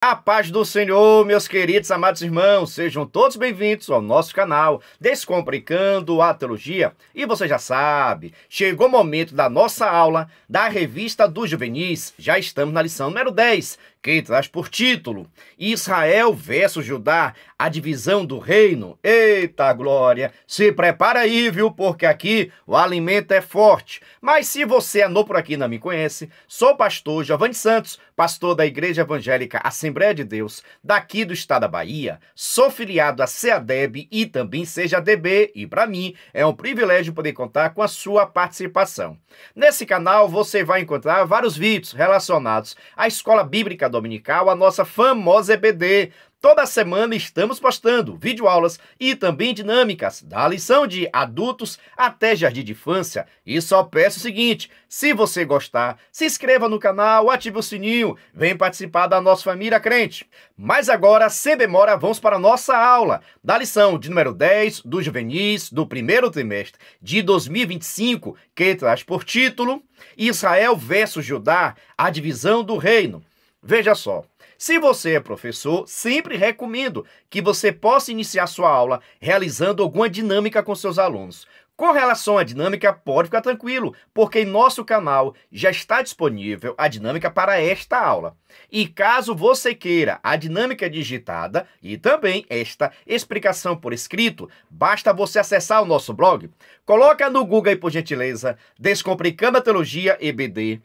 A paz do Senhor, meus queridos amados irmãos, sejam todos bem-vindos ao nosso canal Descomplicando a Teologia. E você já sabe, chegou o momento da nossa aula da Revista dos Juvenis. Já estamos na lição número 10, que traz por título Israel versus Judá, a divisão do reino. Eita glória! Se prepara aí, viu? Porque aqui o alimento é forte. Mas se você é novo por aqui e não me conhece, sou o pastor Giovanni Santos, pastor da Igreja Evangélica Assembleia de Deus, daqui do estado da Bahia. Sou filiado a CEADEB e também CEJADB, e para mim é um privilégio poder contar com a sua participação. Nesse canal você vai encontrar vários vídeos relacionados à Escola Bíblica Dominical, a nossa famosa EBD. Toda semana estamos postando videoaulas e também dinâmicas, da lição de adultos até jardim de infância. E só peço o seguinte, se você gostar, se inscreva no canal, ative o sininho, vem participar da nossa família crente. Mas agora, sem demora, vamos para a nossa aula da lição de número 10 do Juvenis do primeiro trimestre de 2025, que traz por título Israel versus Judá, a divisão do reino. Veja só. Se você é professor, sempre recomendo que você possa iniciar sua aula realizando alguma dinâmica com seus alunos. Com relação à dinâmica, pode ficar tranquilo, porque em nosso canal já está disponível a dinâmica para esta aula. E caso você queira a dinâmica digitada e também esta explicação por escrito, basta você acessar o nosso blog. Coloca no Google aí, por gentileza, Descomplicando a Teologia EBD.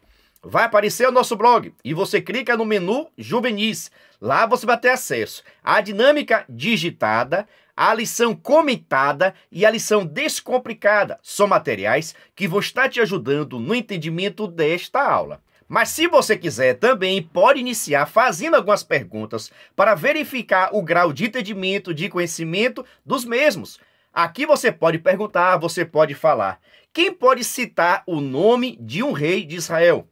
Vai aparecer o nosso blog e você clica no menu Juvenis. Lá você vai ter acesso à dinâmica digitada, à lição comentada e à lição descomplicada. São materiais que vão estar te ajudando no entendimento desta aula. Mas se você quiser também, pode iniciar fazendo algumas perguntas para verificar o grau de entendimento, de conhecimento dos mesmos. Aqui você pode perguntar, você pode falar. Quem pode citar o nome de um rei de Israel?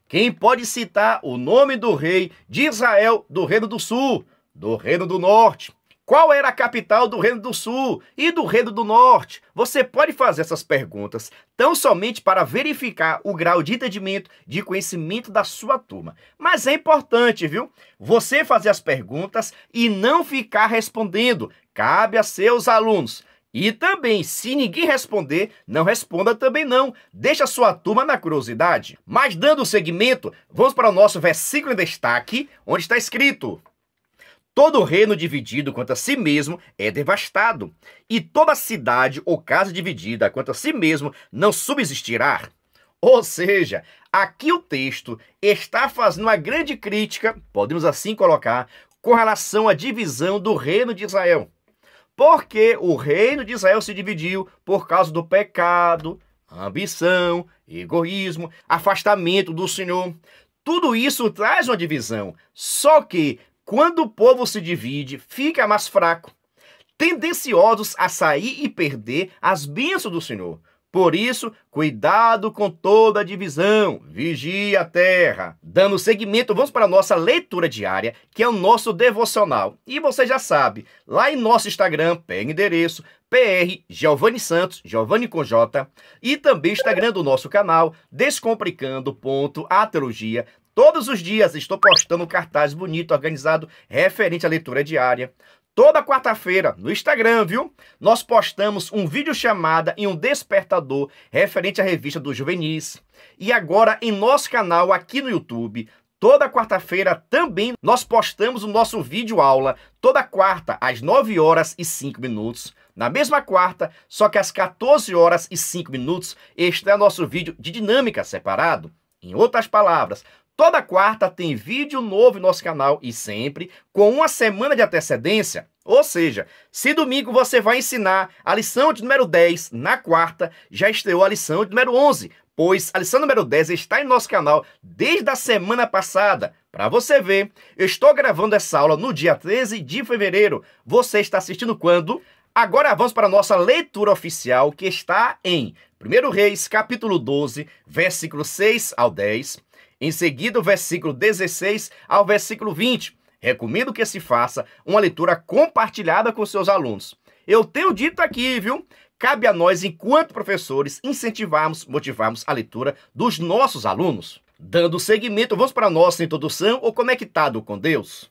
Quem pode citar o nome do rei de Israel do Reino do Sul, do Reino do Norte? Qual era a capital do Reino do Sul e do Reino do Norte? Você pode fazer essas perguntas tão somente para verificar o grau de entendimento, de conhecimento da sua turma. Mas é importante, viu? Você fazer as perguntas e não ficar respondendo. Cabe a seus alunos. E também, se ninguém responder, não responda também não. Deixa a sua turma na curiosidade. Mas dando seguimento, vamos para o nosso versículo em destaque, onde está escrito: todo reino dividido contra si mesmo é devastado, e toda cidade ou casa dividida contra si mesmo não subsistirá. Ou seja, aqui o texto está fazendo uma grande crítica, podemos assim colocar, com relação à divisão do reino de Israel. Porque o reino de Israel se dividiu por causa do pecado, ambição, egoísmo, afastamento do Senhor. Tudo isso traz uma divisão. Só que, quando o povo se divide, fica mais fraco, tendenciosos a sair e perder as bênçãos do Senhor. Por isso, cuidado com toda a divisão, vigie a terra. Dando seguimento, vamos para a nossa leitura diária, que é o nosso devocional. E você já sabe, lá em nosso Instagram, pega endereço, PR Giovanni Santos, Giovanni com J, e também o Instagram do nosso canal, Descomplicando.ateologia. Todos os dias estou postando um cartaz bonito, organizado, referente à leitura diária. Toda quarta-feira, no Instagram, viu? Nós postamos um vídeo chamada e um despertador referente à revista dos Juvenis. E agora, em nosso canal aqui no YouTube, toda quarta-feira também nós postamos o nosso vídeo aula, toda quarta, às 9h05. Na mesma quarta, só que às 14h05, este é o nosso vídeo de dinâmica separado. Em outras palavras, toda quarta tem vídeo novo no nosso canal e sempre com uma semana de antecedência. Ou seja, se domingo você vai ensinar a lição de número 10, na quarta já estreou a lição de número 11, pois a lição número 10 está em nosso canal desde a semana passada. Para você ver, eu estou gravando essa aula no dia 13 de fevereiro. Você está assistindo quando? Agora vamos para a nossa leitura oficial, que está em 1 Reis, capítulo 12, versículo 6 ao 10. Em seguida, o versículo 16 ao versículo 20. Recomendo que se faça uma leitura compartilhada com seus alunos. Eu tenho dito aqui, viu? Cabe a nós, enquanto professores, incentivarmos, motivarmos a leitura dos nossos alunos. Dando seguimento, vamos para a nossa introdução ou Conectado com Deus.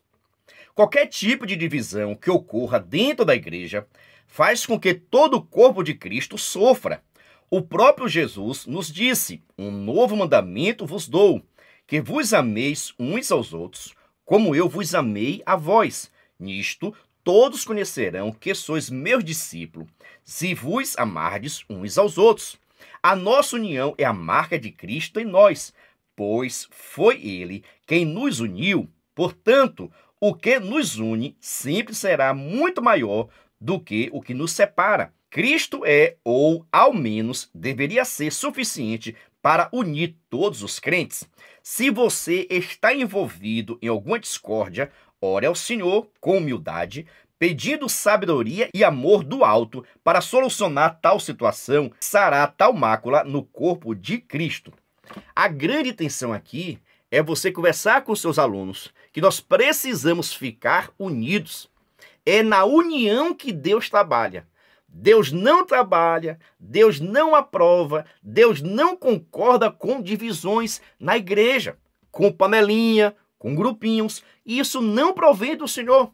Qualquer tipo de divisão que ocorra dentro da igreja faz com que todo o corpo de Cristo sofra. O próprio Jesus nos disse: um novo mandamento vos dou, que vos ameis uns aos outros, como eu vos amei a vós. Nisto todos conhecerão que sois meus discípulos, se vos amardes uns aos outros. A nossa união é a marca de Cristo em nós, pois foi Ele quem nos uniu. Portanto, o que nos une sempre será muito maior do que o que nos separa. Cristo é, ou ao menos deveria ser, suficiente para unir todos os crentes. Se você está envolvido em alguma discórdia, ore ao Senhor com humildade, pedindo sabedoria e amor do alto para solucionar tal situação, sarar tal mácula no corpo de Cristo. A grande intenção aqui é você conversar com seus alunos que nós precisamos ficar unidos. É na união que Deus trabalha. Deus não trabalha, Deus não aprova, Deus não concorda com divisões na igreja, com panelinha, com grupinhos. Isso não provém do Senhor.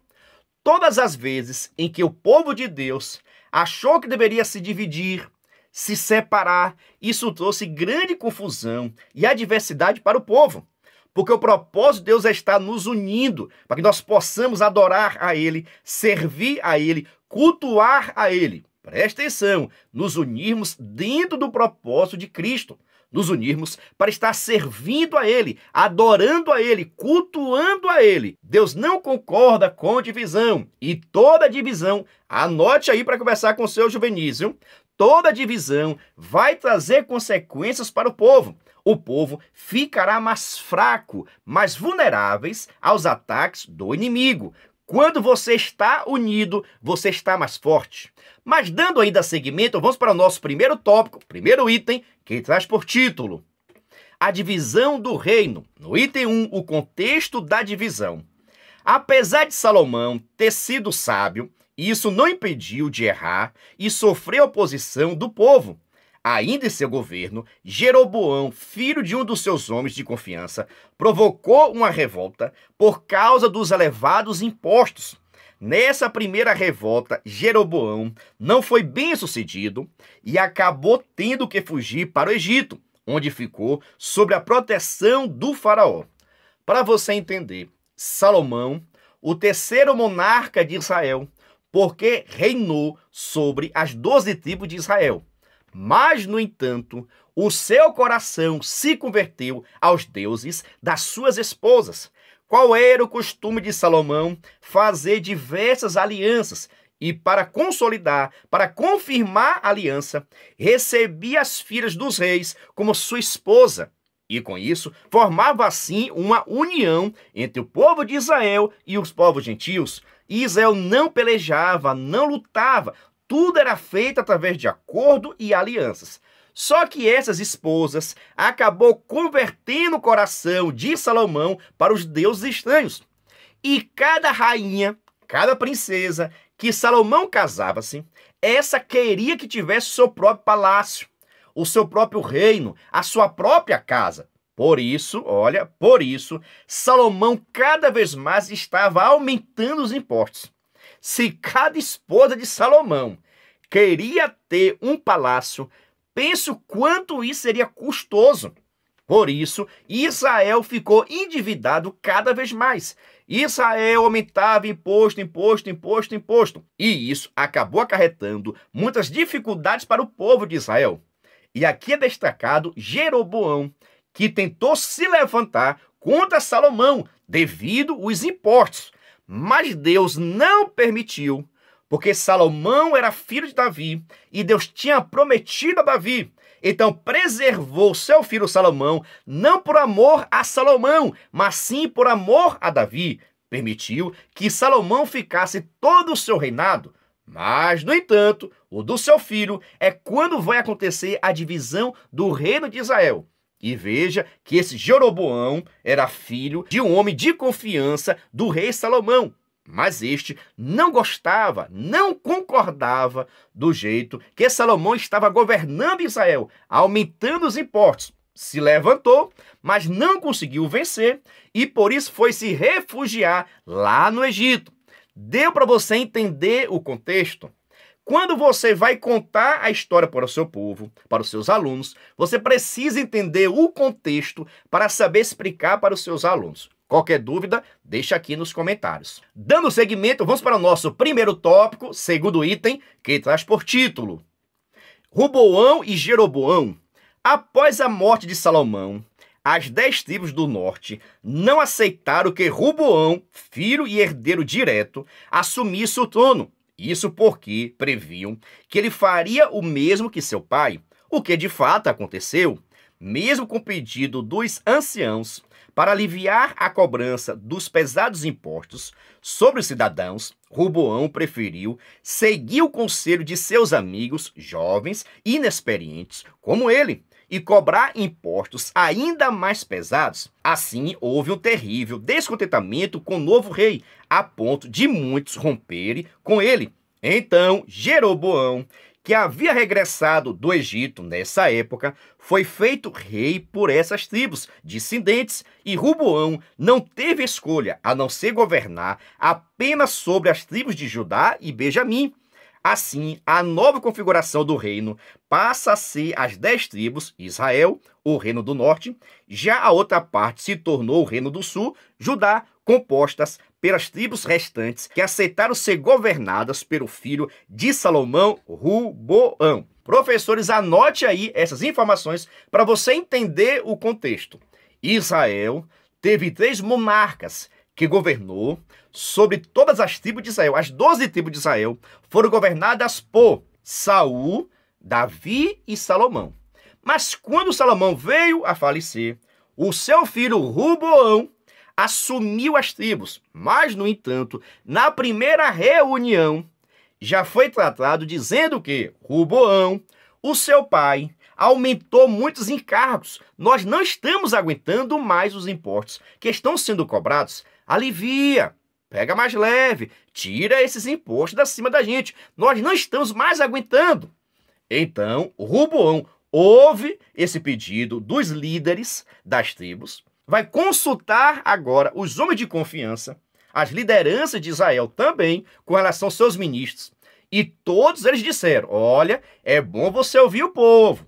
Todas as vezes em que o povo de Deus achou que deveria se dividir, se separar, isso trouxe grande confusão e adversidade para o povo. Porque o propósito de Deus é estar nos unindo, para que nós possamos adorar a Ele, servir a Ele, cultuar a Ele. Presta atenção, nos unirmos dentro do propósito de Cristo. Nos unirmos para estar servindo a Ele, adorando a Ele, cultuando a Ele. Deus não concorda com divisão. E toda divisão, anote aí para conversar com o seu juvenis, viu? Toda divisão vai trazer consequências para o povo. O povo ficará mais fraco, mais vulneráveis aos ataques do inimigo. Quando você está unido, você está mais forte. Mas dando ainda seguimento, vamos para o nosso primeiro tópico, primeiro item, que traz por título: a divisão do reino. No item 1, o contexto da divisão. Apesar de Salomão ter sido sábio, isso não impediu de errar e sofrer oposição do povo. Ainda em seu governo, Jeroboão, filho de um dos seus homens de confiança, provocou uma revolta por causa dos elevados impostos. Nessa primeira revolta, Jeroboão não foi bem sucedido e acabou tendo que fugir para o Egito, onde ficou sob a proteção do faraó. Para você entender, Salomão, o terceiro monarca de Israel, porque reinou sobre as 12 tribos de Israel. Mas, no entanto, o seu coração se converteu aos deuses das suas esposas. Qual era o costume de Salomão? Fazer diversas alianças. E para consolidar, para confirmar a aliança, recebia as filhas dos reis como sua esposa. E com isso, formava assim uma união entre o povo de Israel e os povos gentios. E Israel não pelejava, não lutava. Tudo era feito através de acordo e alianças. Só que essas esposas acabou convertendo o coração de Salomão para os deuses estranhos. E cada rainha, cada princesa que Salomão casava-se, essa queria que tivesse o seu próprio palácio, o seu próprio reino, a sua própria casa. Por isso, Salomão cada vez mais estava aumentando os impostos. Se cada esposa de Salomão queria ter um palácio, pense o quanto isso seria custoso. Por isso, Israel ficou endividado cada vez mais. Israel aumentava imposto. E isso acabou acarretando muitas dificuldades para o povo de Israel. E aqui é destacado Jeroboão, que tentou se levantar contra Salomão devido aos impostos. Mas Deus não permitiu, porque Salomão era filho de Davi e Deus tinha prometido a Davi. Então preservou seu filho Salomão, não por amor a Salomão, mas sim por amor a Davi. Permitiu que Salomão ficasse todo o seu reinado. Mas, no entanto, o do seu filho é quando vai acontecer a divisão do reino de Israel. E veja que esse Jeroboão era filho de um homem de confiança do rei Salomão. Mas este não gostava, não concordava do jeito que Salomão estava governando Israel, aumentando os impostos. se levantou, mas não conseguiu vencer e por isso foi se refugiar lá no Egito. Deu para você entender o contexto? Quando você vai contar a história para o seu povo, para os seus alunos, você precisa entender o contexto para saber explicar para os seus alunos. Qualquer dúvida, deixa aqui nos comentários. Dando seguimento, vamos para o nosso primeiro tópico, segundo item, que traz por título: Roboão e Jeroboão. Após a morte de Salomão, as 10 tribos do norte não aceitaram que Roboão, filho e herdeiro direto, assumisse o trono. Isso porque previam que ele faria o mesmo que seu pai, o que de fato aconteceu. Mesmo com o pedido dos anciãos para aliviar a cobrança dos pesados impostos sobre os cidadãos, Roboão preferiu seguir o conselho de seus amigos jovens e inexperientes como ele e cobrar impostos ainda mais pesados. Assim, houve um terrível descontentamento com o novo rei, a ponto de muitos romperem com ele. Então, Jeroboão, que havia regressado do Egito nessa época, foi feito rei por essas tribos descendentes, e Roboão não teve escolha a não ser governar apenas sobre as tribos de Judá e Benjamim. Assim, a nova configuração do reino passa a ser as 10 tribos, Israel, o reino do norte, já a outra parte se tornou o reino do sul, Judá, compostas pelas tribos restantes que aceitaram ser governadas pelo filho de Salomão, Roboão. Professores, anote aí essas informações para você entender o contexto. Israel teve 3 monarcas que governou sobre todas as tribos de Israel. As 12 tribos de Israel foram governadas por Saul, Davi e Salomão. Mas quando Salomão veio a falecer, o seu filho Roboão assumiu as tribos. Mas, no entanto, na primeira reunião, já foi tratado dizendo que Roboão, o seu pai, aumentou muitos encargos. Nós não estamos aguentando mais os impostos que estão sendo cobrados. Alivia, pega mais leve, tira esses impostos da cima da gente. Nós não estamos mais aguentando. Então, Roboão ouve esse pedido dos líderes das tribos, vai consultar agora os homens de confiança, as lideranças de Israel também, com relação aos seus ministros. E todos eles disseram: olha, é bom você ouvir o povo.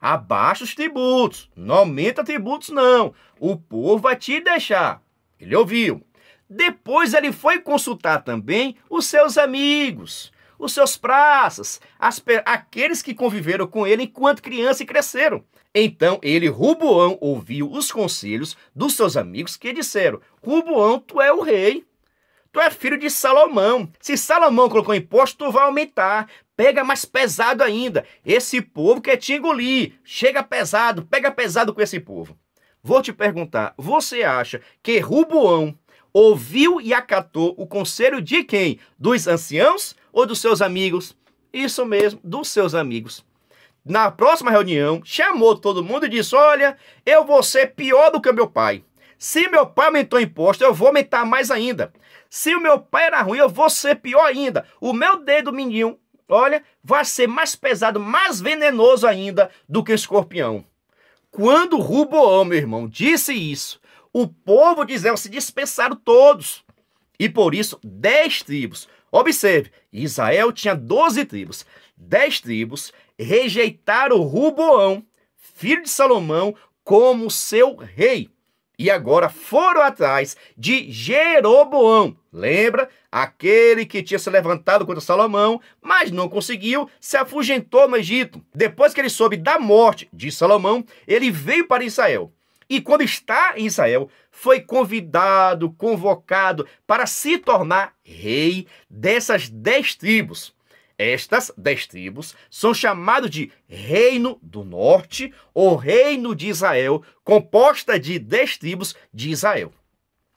Abaixa os tributos, não aumenta tributos não. O povo vai te deixar. Ele ouviu. Depois ele foi consultar também os seus amigos, os seus praças, aqueles que conviveram com ele enquanto criança e cresceram. Então ele, Roboão, ouviu os conselhos dos seus amigos que disseram: Roboão, tu é o rei. Tu é filho de Salomão. Se Salomão colocou imposto, tu vai aumentar. Pega mais pesado ainda. Esse povo quer te engolir. Chega pesado, pega pesado com esse povo. Vou te perguntar, você acha que Roboão ouviu e acatou o conselho de quem? Dos anciãos ou dos seus amigos? Isso mesmo, dos seus amigos. Na próxima reunião, chamou todo mundo e disse: olha, eu vou ser pior do que o meu pai. Se meu pai aumentou imposto, eu vou aumentar mais ainda. Se o meu pai era ruim, eu vou ser pior ainda. O meu dedo mindinho, olha, vai ser mais pesado, mais venenoso ainda do que o escorpião. Quando Roboão, meu irmão, disse isso, o povo de Israel se dispersaram todos. E por isso, 10 tribos. Observe, Israel tinha 12 tribos. 10 tribos rejeitaram Roboão, filho de Salomão, como seu rei. E agora foram atrás de Jeroboão. Lembra? Aquele que tinha se levantado contra Salomão, mas não conseguiu, se afugentou no Egito. Depois que ele soube da morte de Salomão, ele veio para Israel. E quando está em Israel, foi convidado, convocado para se tornar rei dessas 10 tribos. Estas 10 tribos são chamadas de Reino do Norte ou Reino de Israel, composta de 10 tribos de Israel.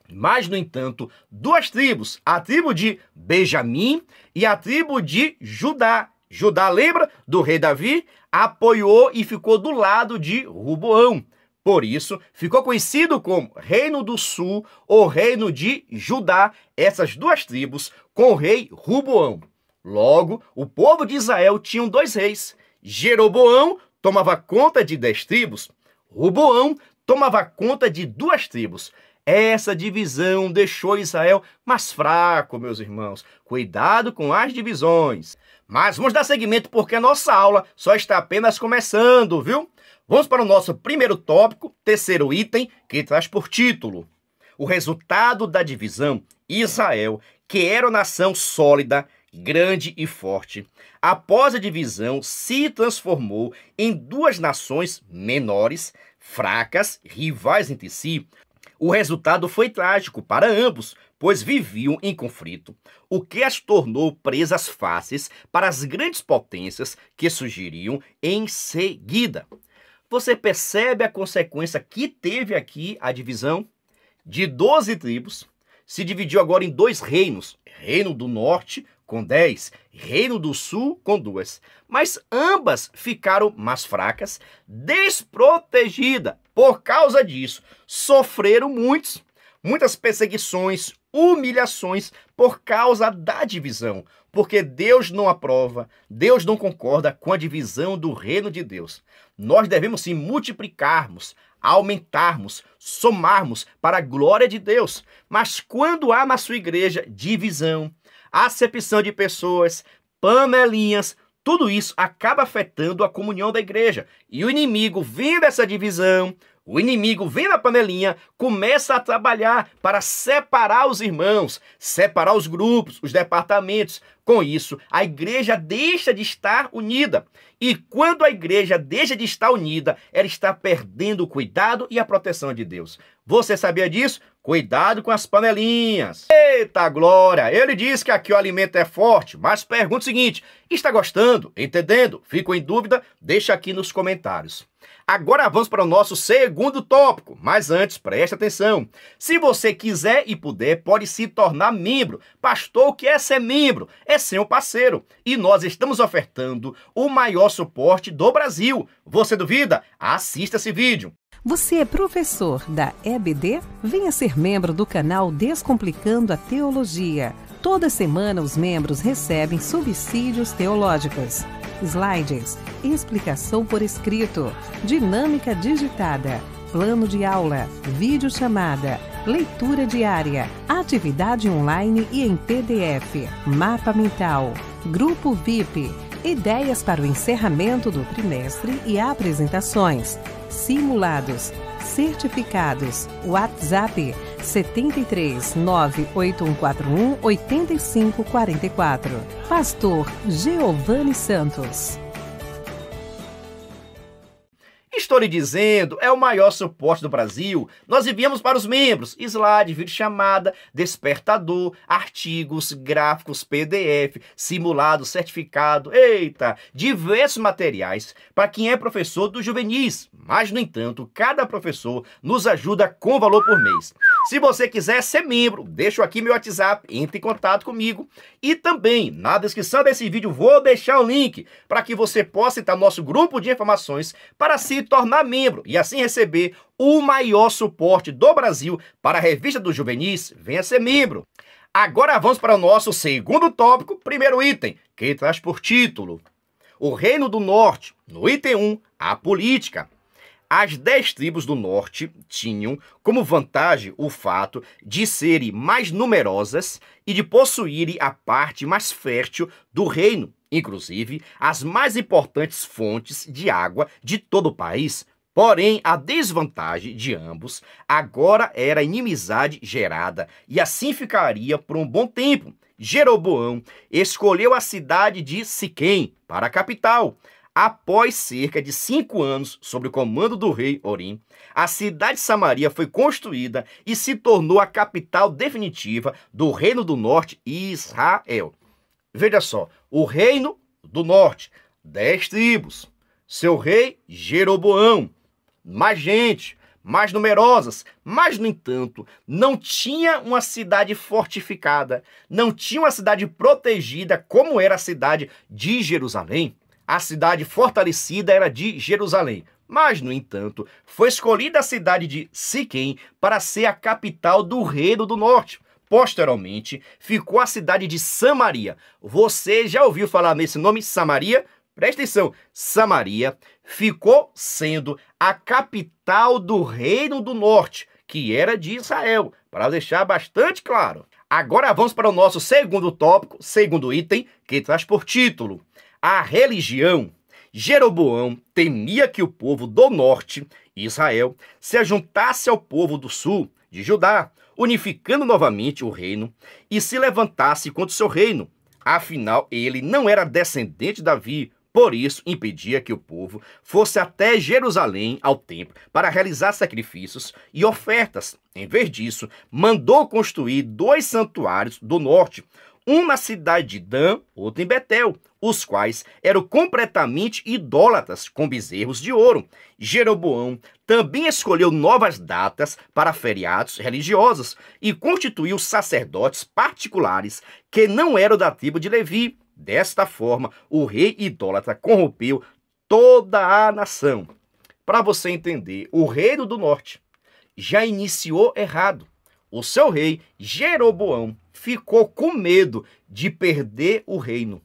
Mas, no entanto, 2 tribos, a tribo de Benjamim e a tribo de Judá. Judá, lembra do rei Davi? Apoiou e ficou do lado de Roboão. Por isso, ficou conhecido como Reino do Sul ou Reino de Judá, essas 2 tribos com o rei Roboão. Logo, o povo de Israel tinha 2 reis. Jeroboão tomava conta de 10 tribos. Roboão tomava conta de 2 tribos. Essa divisão deixou Israel mais fraco, meus irmãos. Cuidado com as divisões. Mas vamos dar seguimento porque a nossa aula só está apenas começando, viu? Vamos para o nosso primeiro tópico, terceiro item, que traz por título: o resultado da divisão. Israel, que era uma nação sólida, grande e forte, após a divisão se transformou em 2 nações menores, fracas, rivais entre si. O resultado foi trágico para ambos, pois viviam em conflito, o que as tornou presas fáceis para as grandes potências que surgiriam em seguida. Você percebe a consequência que teve aqui a divisão? De 12 tribos, se dividiu agora em 2 reinos, Reino do Norte com 10, Reino do Sul com 2. Mas ambas ficaram mais fracas, desprotegidas. Por causa disso, sofreram muitas perseguições, humilhações por causa da divisão. Porque Deus não aprova, Deus não concorda com a divisão do reino de Deus. Nós devemos sim multiplicarmos, aumentarmos, somarmos para a glória de Deus. Mas quando há na sua igreja divisão, acepção de pessoas, panelinhas, tudo isso acaba afetando a comunhão da igreja. E o inimigo, vendo essa divisão, o inimigo, vendo a panelinha, começa a trabalhar para separar os irmãos, separar os grupos, os departamentos. Com isso, a igreja deixa de estar unida. E quando a igreja deixa de estar unida, ela está perdendo o cuidado e a proteção de Deus. Você sabia disso? Cuidado com as panelinhas. Eita glória! Ele diz que aqui o alimento é forte, mas pergunta o seguinte: está gostando? Entendendo? Ficou em dúvida? Deixa aqui nos comentários. Agora vamos para o nosso segundo tópico, mas antes, preste atenção. Se você quiser e puder, pode se tornar membro. Pastor, o que é ser membro? É ser um parceiro. E nós estamos ofertando o maior suporte do Brasil. Você duvida? Assista esse vídeo. Você é professor da EBD? Venha ser membro do canal Descomplicando a Teologia. Toda semana os membros recebem subsídios teológicos, slides, explicação por escrito, dinâmica digitada, plano de aula, videochamada, leitura diária, atividade online e em PDF, mapa mental, grupo VIP, ideias para o encerramento do trimestre e apresentações, simulados, certificados, WhatsApp 73 98141 8544. Pastor Giovanni Santos. Estou lhe dizendo, é o maior suporte do Brasil. Nós enviamos para os membros slide, videochamada, despertador, artigos, gráficos, PDF, simulado, certificado, diversos materiais para quem é professor do juvenis. Mas, no entanto, cada professor nos ajuda com valor por mês. Se você quiser ser membro, deixo aqui meu WhatsApp, entre em contato comigo. E também, na descrição desse vídeo, vou deixar o link para que você possa entrar no nosso grupo de informações para se tornar membro e assim receber o maior suporte do Brasil para a revista dos juvenis. Venha ser membro. Agora vamos para o nosso segundo tópico, primeiro item, que traz por título: o Reino do Norte. No item 1, a política. As 10 tribos do norte tinham como vantagem o fato de serem mais numerosas e de possuírem a parte mais fértil do reino, inclusive as mais importantes fontes de água de todo o país. Porém, a desvantagem de ambos agora era a inimizade gerada, e assim ficaria por um bom tempo. Jeroboão escolheu a cidade de Siquém para a capital. Após cerca de 5 anos sob o comando do rei Orim, a cidade de Samaria foi construída e se tornou a capital definitiva do Reino do Norte, Israel. Veja só, o Reino do Norte, 10 tribos, seu rei Jeroboão, mais gente, mais numerosas, mas, no entanto, não tinha uma cidade fortificada, não tinha uma cidade protegida como era a cidade de Jerusalém. A cidade fortalecida era de Jerusalém, mas, no entanto, foi escolhida a cidade de Siquém para ser a capital do Reino do Norte. Posteriormente, ficou a cidade de Samaria. Você já ouviu falar nesse nome, Samaria? Presta atenção, Samaria ficou sendo a capital do Reino do Norte, que era de Israel, para deixar bastante claro. Agora vamos para o nosso segundo tópico, segundo item, que traz por título: a religião. Jeroboão temia que o povo do norte, Israel, se ajuntasse ao povo do sul, de Judá, unificando novamente o reino, e se levantasse contra o seu reino. Afinal, ele não era descendente de Davi, por isso impedia que o povo fosse até Jerusalém ao templo para realizar sacrifícios e ofertas. Em vez disso, mandou construir 2 santuários do norte, um na cidade de Dan, outro em Betel, os quais eram completamente idólatras, com bezerros de ouro. Jeroboão também escolheu novas datas para feriados religiosos e constituiu sacerdotes particulares que não eram da tribo de Levi. Desta forma, o rei idólatra corrompeu toda a nação. Para você entender, o reino do norte já iniciou errado. O seu rei, Jeroboão, ficou com medo de perder o reino.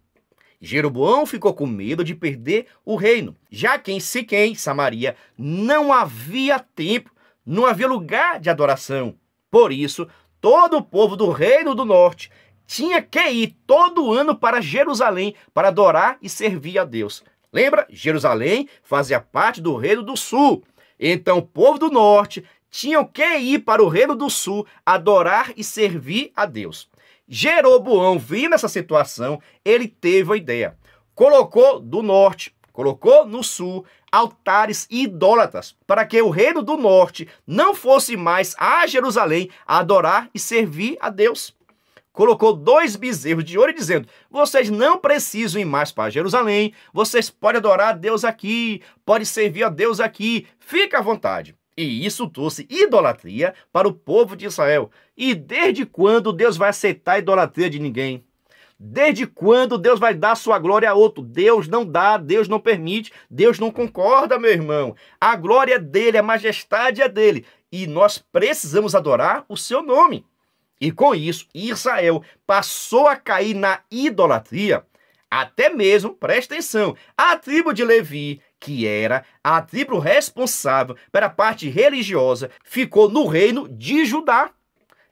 Jeroboão ficou com medo de perder o reino, já que em Siquém, Samaria, não havia templo, não havia lugar de adoração. Por isso, todo o povo do reino do norte tinha que ir todo ano para Jerusalém para adorar e servir a Deus. Lembra? Jerusalém fazia parte do reino do sul. Então, o povo do norte tinham que ir para o reino do sul adorar e servir a Deus. Jeroboão, vendo essa situação, ele teve a ideia. Colocou do norte, colocou no sul altares idólatras para que o reino do norte não fosse mais a Jerusalém a adorar e servir a Deus. Colocou 2 bezerros de ouro dizendo: vocês não precisam ir mais para Jerusalém, vocês podem adorar a Deus aqui, podem servir a Deus aqui, fica à vontade. E isso trouxe idolatria para o povo de Israel. E desde quando Deus vai aceitar a idolatria de ninguém? Desde quando Deus vai dar sua glória a outro? Deus não dá, Deus não permite, Deus não concorda, meu irmão. A glória é dele, a majestade é dele. E nós precisamos adorar o seu nome. E com isso, Israel passou a cair na idolatria. Até mesmo, presta atenção, a tribo de Levi, que era a tribo responsável pela parte religiosa, ficou no reino de Judá.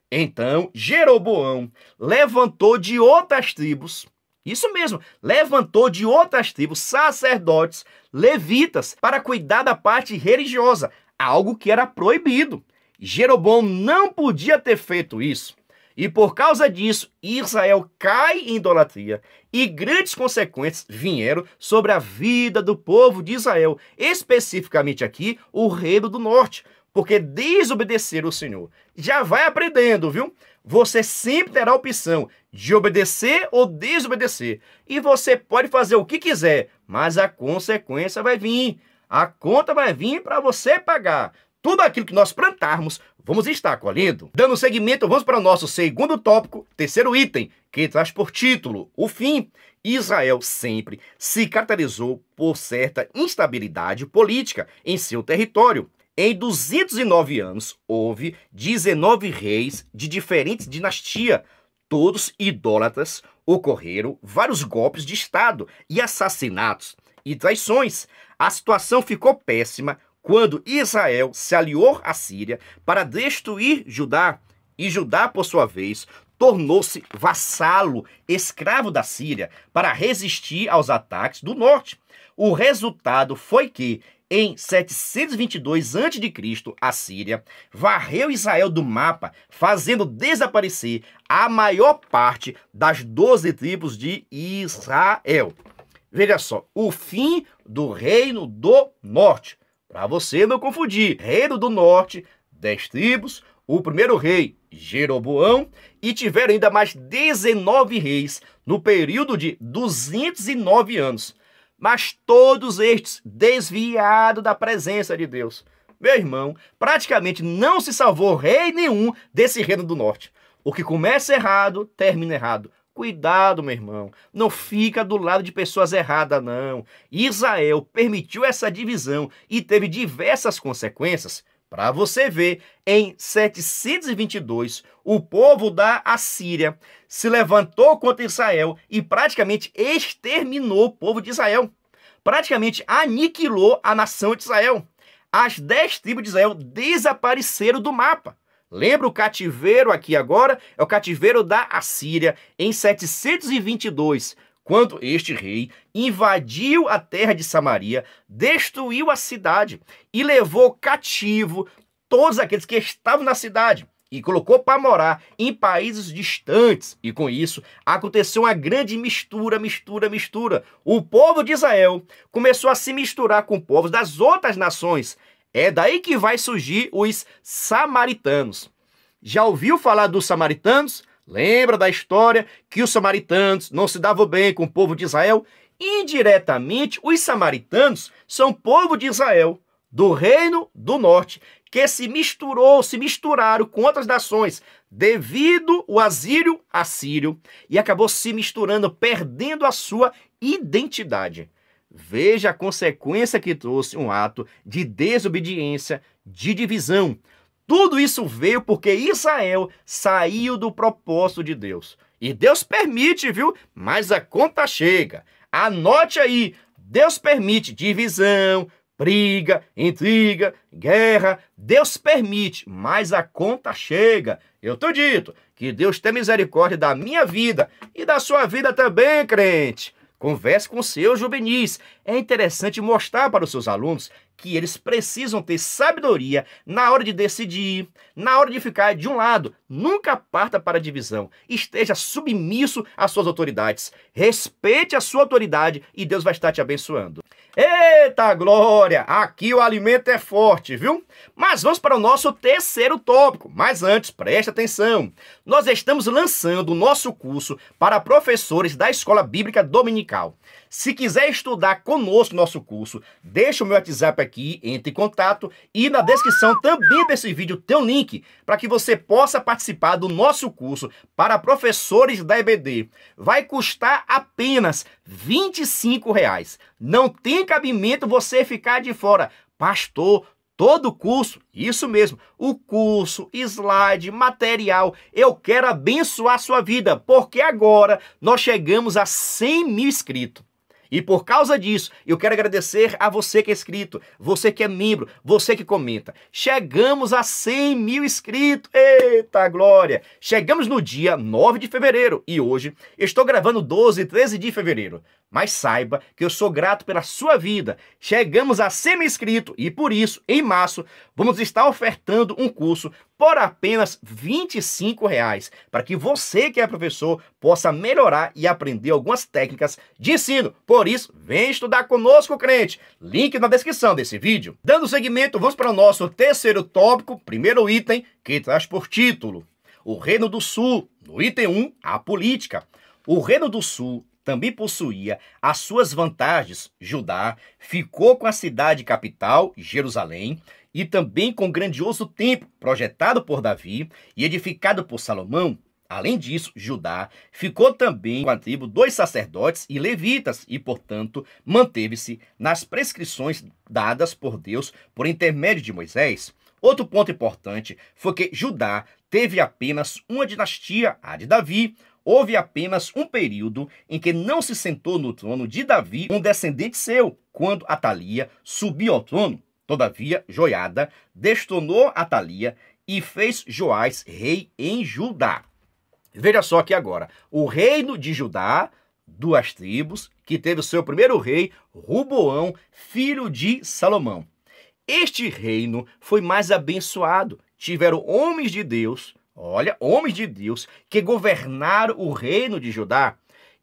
Então, Jeroboão levantou de outras tribos, isso mesmo, levantou de outras tribos sacerdotes, levitas, para cuidar da parte religiosa, algo que era proibido. Jeroboão não podia ter feito isso. E por causa disso, Israel cai em idolatria e grandes consequências vieram sobre a vida do povo de Israel, especificamente aqui o reino do norte, porque desobedeceram o Senhor. Já vai aprendendo, viu? Você sempre terá a opção de obedecer ou desobedecer. E você pode fazer o que quiser, mas a consequência vai vir. A conta vai vir para você pagar. Tudo aquilo que nós plantarmos, vamos estar colhendo. Dando seguimento, vamos para o nosso segundo tópico, terceiro item, que traz por título: o fim. Israel sempre se caracterizou por certa instabilidade política em seu território. Em 209 anos, houve 19 reis de diferentes dinastias, todos idólatras. Ocorreram vários golpes de Estado e assassinatos e traições. A situação ficou péssima quando Israel se aliou à Síria para destruir Judá, e Judá, por sua vez, tornou-se vassalo, escravo da Síria, para resistir aos ataques do norte. O resultado foi que, em 722 a.C., a Síria varreu Israel do mapa, fazendo desaparecer a maior parte das 12 tribos de Israel. Veja só, o fim do reino do norte. Para você não confundir, reino do norte, 10 tribos, o primeiro rei, Jeroboão, e tiveram ainda mais 19 reis no período de 209 anos. Mas todos estes desviados da presença de Deus. Meu irmão, praticamente não se salvou rei nenhum desse reino do norte. O que começa errado, termina errado. Cuidado, meu irmão, não fica do lado de pessoas erradas, não. Israel permitiu essa divisão e teve diversas consequências. Para você ver, em 722, o povo da Assíria se levantou contra Israel e praticamente exterminou o povo de Israel. praticamente aniquilou a nação de Israel. As 10 tribos de Israel desapareceram do mapa. Lembra o cativeiro aqui agora? É o cativeiro da Assíria em 722, quando este rei invadiu a terra de Samaria, destruiu a cidade e levou cativo todos aqueles que estavam na cidade e colocou para morar em países distantes. E com isso aconteceu uma grande mistura. O povo de Israel começou a se misturar com povos das outras nações. É daí que vai surgir os samaritanos. Já ouviu falar dos samaritanos? Lembra da história que os samaritanos não se davam bem com o povo de Israel? Indiretamente, os samaritanos são povo de Israel, do reino do norte, que se misturaram com outras nações devido ao exílio assírio e acabou se misturando, perdendo a sua identidade. Veja a consequência que trouxe um ato de desobediência, de divisão. Tudo isso veio porque Israel saiu do propósito de Deus. E Deus permite, viu? Mas a conta chega. Anote aí, Deus permite divisão, briga, intriga, guerra. Deus permite, mas a conta chega. Eu tô dito que Deus tem misericórdia da minha vida e da sua vida também, crente. Converse com seus juvenis. É interessante mostrar para os seus alunos que eles precisam ter sabedoria na hora de decidir, na hora de ficar de um lado. Nunca parta para a divisão. Esteja submisso às suas autoridades. Respeite a sua autoridade e Deus vai estar te abençoando. Eita glória! Aqui o alimento é forte, viu? Mas vamos para o nosso terceiro tópico. Mas antes, preste atenção. Nós estamos lançando o nosso curso para professores da Escola Bíblica Dominical. Se quiser estudar conosco nosso curso, deixa o meu WhatsApp aqui, entre em contato e na descrição também desse vídeo tem um link para que você possa participar do nosso curso para professores da EBD. Vai custar apenas R$ 25,00. Não tem cabimento você ficar de fora. Pastor, todo o curso, isso mesmo, o curso, slide, material, eu quero abençoar a sua vida, porque agora nós chegamos a 100 mil inscritos. E por causa disso, eu quero agradecer a você que é inscrito, você que é membro, você que comenta. Chegamos a 100 mil inscritos. Eita glória! Chegamos no dia 9 de fevereiro e hoje estou gravando 12 e 13 de fevereiro. Mas saiba que eu sou grato pela sua vida. Chegamos a 100 mil inscritos e por isso, em março, vamos estar ofertando um curso por apenas R$ 25,00 para que você que é professor possa melhorar e aprender algumas técnicas de ensino. Por isso, vem estudar conosco, crente. Link na descrição desse vídeo. Dando seguimento, vamos para o nosso terceiro tópico, primeiro item, que traz por título o Reino do Sul. No item 1, a política. O Reino do Sul também possuía as suas vantagens. Judá ficou com a cidade capital, Jerusalém, e também com o grandioso templo projetado por Davi e edificado por Salomão. Além disso, Judá ficou também com a tribo dos sacerdotes e levitas e, portanto, manteve-se nas prescrições dadas por Deus por intermédio de Moisés. Outro ponto importante foi que Judá teve apenas uma dinastia, a de Davi. Houve apenas um período em que não se sentou no trono de Davi um descendente seu, quando Atalia subiu ao trono. Todavia, Joiada destronou Atalia e fez Joás rei em Judá. Veja só aqui agora, o reino de Judá, 2 tribos, que teve o seu primeiro rei, Roboão, filho de Salomão. Este reino foi mais abençoado. Tiveram homens de Deus, homens de Deus, que governaram o reino de Judá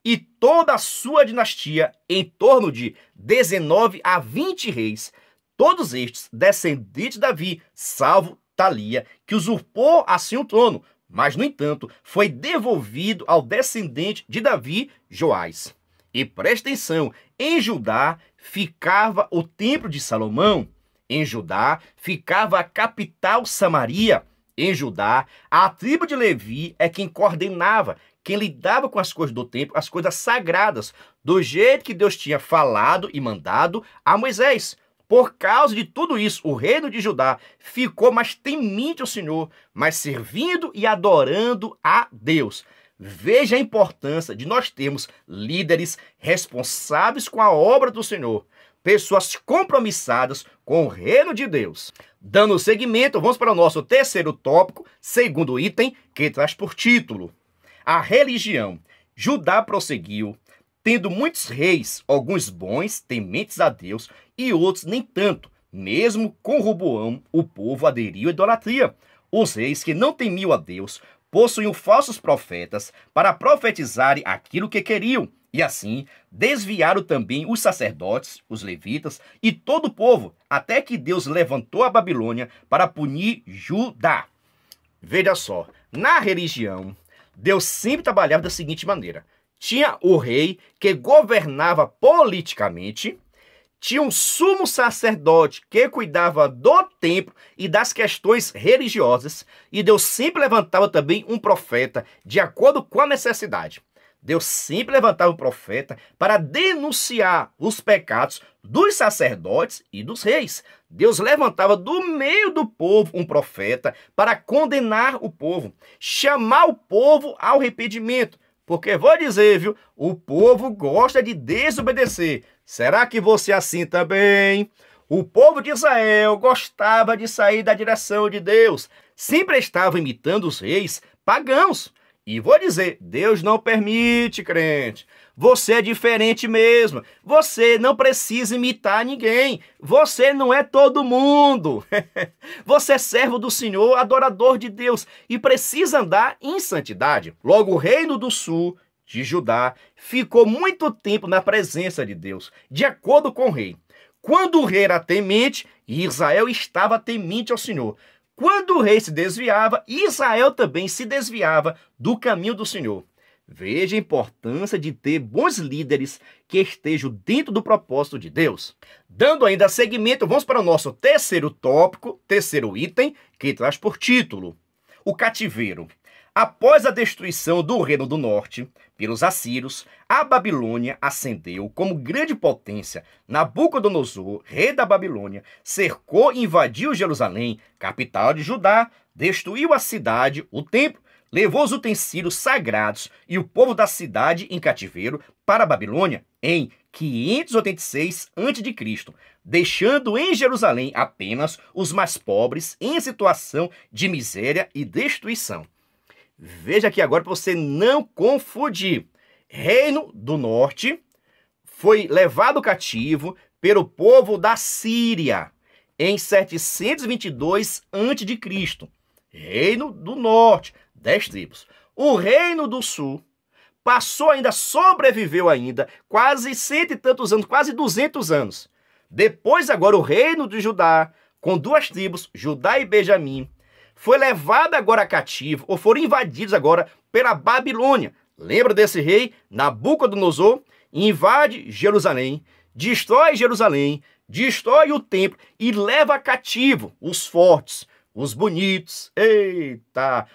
e toda a sua dinastia, em torno de 19 a 20 reis, todos estes descendentes de Davi, salvo Talia, que usurpou assim o trono, mas, no entanto, foi devolvido ao descendente de Davi, Joás. E presta atenção, em Judá ficava o templo de Salomão, em Judá ficava a capital Samaria, em Judá a tribo de Levi é quem coordenava, quem lidava com as coisas do templo, as coisas sagradas, do jeito que Deus tinha falado e mandado a Moisés. Por causa de tudo isso, o reino de Judá ficou mais temente ao Senhor, mas servindo e adorando a Deus. Veja a importância de nós termos líderes responsáveis com a obra do Senhor, pessoas compromissadas com o reino de Deus. Dando seguimento, vamos para o nosso terceiro tópico, segundo item, que traz por título: a religião. Judá prosseguiu, tendo muitos reis, alguns bons, tementes a Deus, e outros nem tanto. Mesmo com Roboão, o povo aderiu à idolatria. Os reis que não temiam a Deus possuíam falsos profetas para profetizarem aquilo que queriam, e assim desviaram também os sacerdotes, os levitas e todo o povo, até que Deus levantou a Babilônia para punir Judá. Veja só, na religião, Deus sempre trabalhava da seguinte maneira: tinha o rei que governava politicamente, tinha um sumo sacerdote que cuidava do templo e das questões religiosas, e Deus sempre levantava também um profeta de acordo com a necessidade. Deus sempre levantava um profeta para denunciar os pecados dos sacerdotes e dos reis. Deus levantava do meio do povo um profeta para condenar o povo, chamar o povo ao arrependimento. Porque vou dizer, viu, o povo gosta de desobedecer. Será que você é assim também? O povo de Israel gostava de sair da direção de Deus. Sempre estava imitando os reis pagãos. E vou dizer, Deus não permite, crente. Você é diferente mesmo. Você não precisa imitar ninguém. Você não é todo mundo. Você é servo do Senhor, adorador de Deus, e precisa andar em santidade. Logo, o reino do sul de Judá ficou muito tempo na presença de Deus, de acordo com o rei. Quando o rei era temente, Israel estava temente ao Senhor. Quando o rei se desviava, Israel também se desviava do caminho do Senhor. Veja a importância de ter bons líderes que estejam dentro do propósito de Deus. Dando ainda seguimento, vamos para o nosso terceiro tópico, terceiro item, que traz por título: o cativeiro. Após a destruição do Reino do Norte pelos assírios, a Babilônia ascendeu como grande potência. Nabucodonosor, rei da Babilônia, cercou e invadiu Jerusalém, capital de Judá, destruiu a cidade, o templo, levou os utensílios sagrados e o povo da cidade em cativeiro para a Babilônia em 586 a.C., deixando em Jerusalém apenas os mais pobres em situação de miséria e destruição. Veja aqui agora para você não confundir. Reino do Norte foi levado cativo pelo povo da Síria em 722 a.C. Reino do Norte, 10 tribos. O Reino do Sul passou ainda, sobreviveu ainda, quase cento e tantos anos, quase 200 anos. Depois agora o Reino de Judá, com 2 tribos, Judá e Benjamim, foi levado agora cativo, ou foram invadidos agora pela Babilônia. Lembra desse rei? Nabucodonosor invade Jerusalém, destrói o templo e leva cativo os fortes, os bonitos,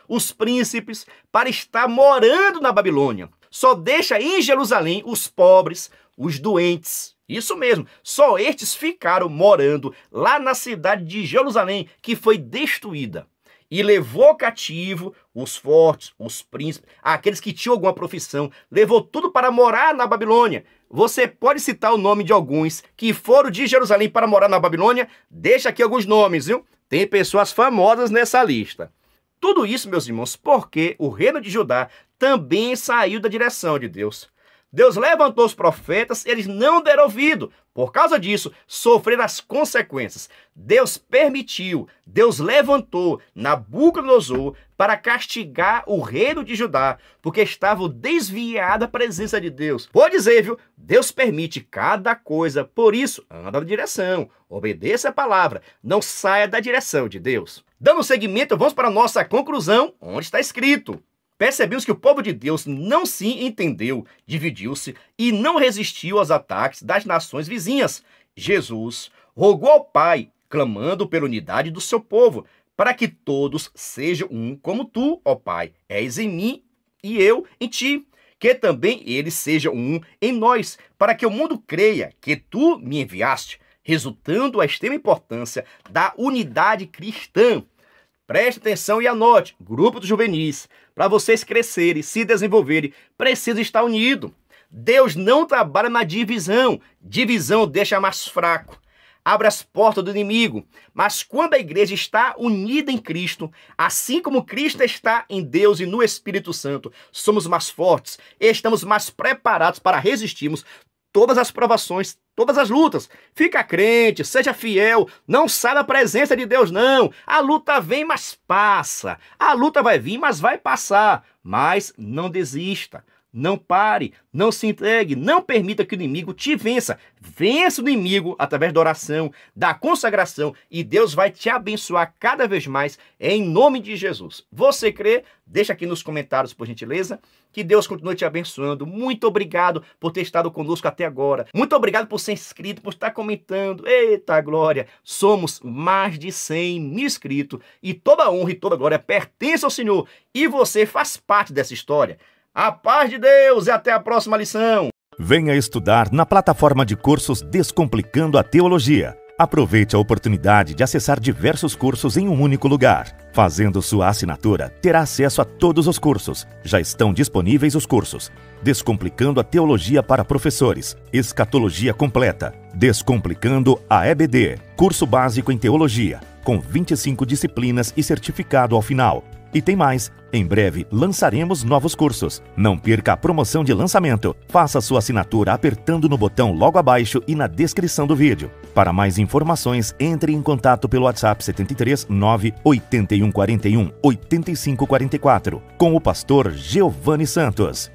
os príncipes, para estar morando na Babilônia. Só deixa em Jerusalém os pobres, os doentes. Isso mesmo, só estes ficaram morando lá na cidade de Jerusalém, que foi destruída. E levou cativo os fortes, os príncipes, aqueles que tinham alguma profissão, levou tudo para morar na Babilônia. Você pode citar o nome de alguns que foram de Jerusalém para morar na Babilônia? Deixa aqui alguns nomes, viu? Tem pessoas famosas nessa lista. Tudo isso, meus irmãos, porque o reino de Judá também saiu da direção de Deus. Deus levantou os profetas, eles não deram ouvido. Por causa disso, sofreram as consequências. Deus permitiu, Deus levantou Nabucodonosor para castigar o reino de Judá, porque estavam desviados da presença de Deus. Vou dizer, viu? Deus permite cada coisa, por isso, anda na direção, obedeça a palavra, não saia da direção de Deus. Dando seguimento, vamos para a nossa conclusão, onde está escrito: percebemos que o povo de Deus não se entendeu, dividiu-se e não resistiu aos ataques das nações vizinhas. Jesus rogou ao Pai, clamando pela unidade do seu povo, para que todos sejam um como tu, ó Pai, és em mim e eu em ti, que também eles sejam um em nós, para que o mundo creia que tu me enviaste, resultando a extrema importância da unidade cristã. Preste atenção e anote, grupo dos juvenis, para vocês crescerem, se desenvolverem, precisa estar unido. Deus não trabalha na divisão. Divisão deixa mais fraco, abre as portas do inimigo. Mas quando a igreja está unida em Cristo, assim como Cristo está em Deus e no Espírito Santo, somos mais fortes, estamos mais preparados para resistirmos todas as provações, todas as lutas. Fica crente, seja fiel, não saia da presença de Deus, não. A luta vem, mas passa. A luta vai vir, mas vai passar. Mas não desista. Não pare, não se entregue, não permita que o inimigo te vença. Vença o inimigo através da oração, da consagração, e Deus vai te abençoar cada vez mais em nome de Jesus. Você crê? Deixa aqui nos comentários, por gentileza. Que Deus continue te abençoando. Muito obrigado por ter estado conosco até agora. Muito obrigado por ser inscrito, por estar comentando. Eita glória! Somos mais de 100 mil inscritos e toda a honra e toda a glória pertence ao Senhor. E você faz parte dessa história. A paz de Deus e até a próxima lição. Venha estudar na plataforma de cursos Descomplicando a Teologia. Aproveite a oportunidade de acessar diversos cursos em um único lugar. Fazendo sua assinatura, terá acesso a todos os cursos. Já estão disponíveis os cursos: Descomplicando a Teologia para Professores, Escatologia Completa, Descomplicando a EBD, Curso Básico em Teologia, com 25 disciplinas e certificado ao final. E tem mais, em breve lançaremos novos cursos. Não perca a promoção de lançamento. Faça sua assinatura apertando no botão logo abaixo e na descrição do vídeo. Para mais informações, entre em contato pelo WhatsApp 73 98141 8544 com o pastor Giovanni Santos.